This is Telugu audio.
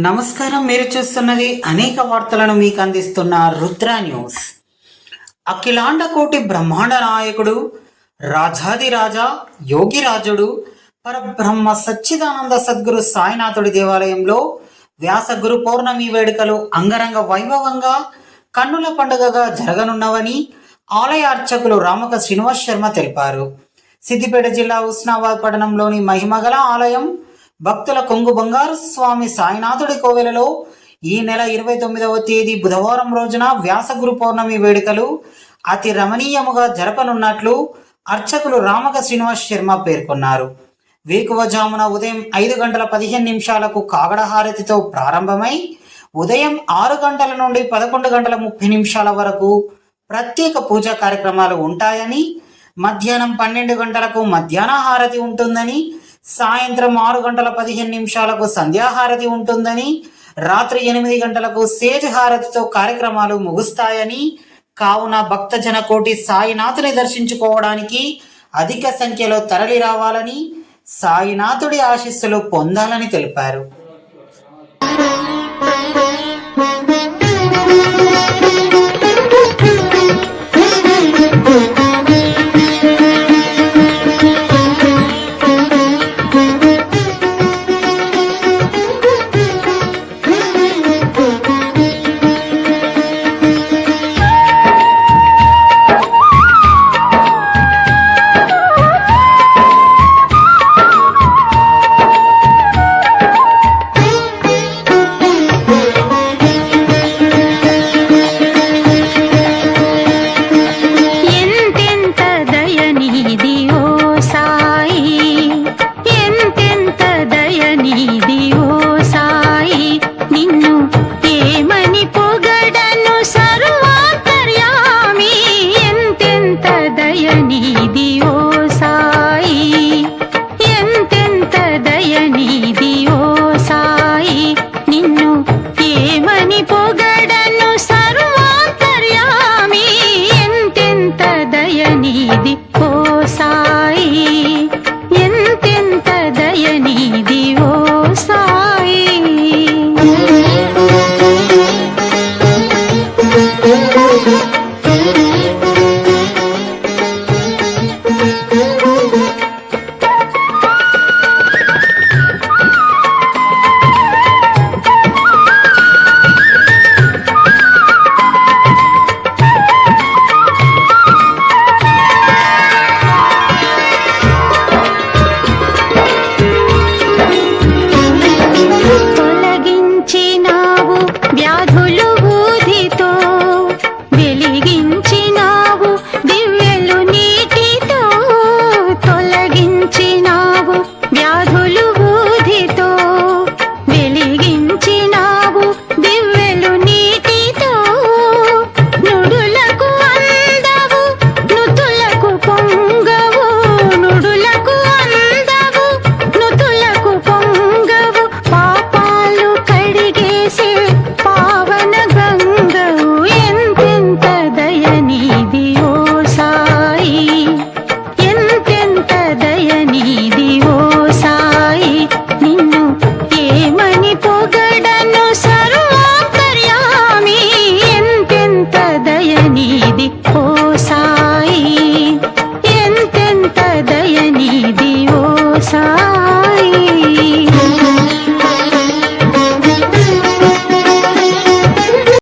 నమస్కారం. మీరు చూస్తున్నది అనేక వార్తలను మీకు అందిస్తున్న రుద్ర న్యూస్. అఖిలాండ కోటి బ్రహ్మాండ నాయకుడు, రాజాదిరాజా, యోగిరాజుడు, పరబ్రహ్మ సచ్చిదానంద సద్గురు సాయినాథుడి దేవాలయంలో వ్యాస గురు పౌర్ణమి వేడుకలు అంగరంగ వైభవంగా కన్నుల పండుగగా జరగనున్నవని ఆలయ అర్చకులు రామక శ్రీనివాస్ శర్మ తెలిపారు. సిద్దిపేట జిల్లా హుస్నాబాద్ పట్టణంలోని మహిమగల ఆలయం భక్తుల కొంగు బంగారు స్వామి సాయినాథుడి కోవెలలో ఈ నెల 29వ తేదీ బుధవారం రోజున వ్యాస గురు పౌర్ణమి వేడుకలు అతి రమణీయముగా జరపనున్నట్లు అర్చకులు రామక శ్రీనివాస్ శర్మ పేర్కొన్నారు. వేకువజామున ఉదయం 5:15 కాగడహారతితో ప్రారంభమై ఉదయం 6 గంటల నుండి 11:30 వరకు ప్రత్యేక పూజా కార్యక్రమాలు ఉంటాయని, మధ్యాహ్నం 12 గంటలకు మధ్యాహ్న హారతి ఉంటుందని, సాయంత్రం 6:15 సంధ్యాహారతి ఉంటుందని, రాత్రి 8 గంటలకు సేజ్ హారతితో కార్యక్రమాలు ముగుస్తాయని, కావున భక్తజన కోటి సాయినాథుని దర్శించుకోవడానికి అధిక సంఖ్యలో తరలి రావాలని, సాయినాథుడి ఆశీస్సులు పొందాలని తెలిపారు.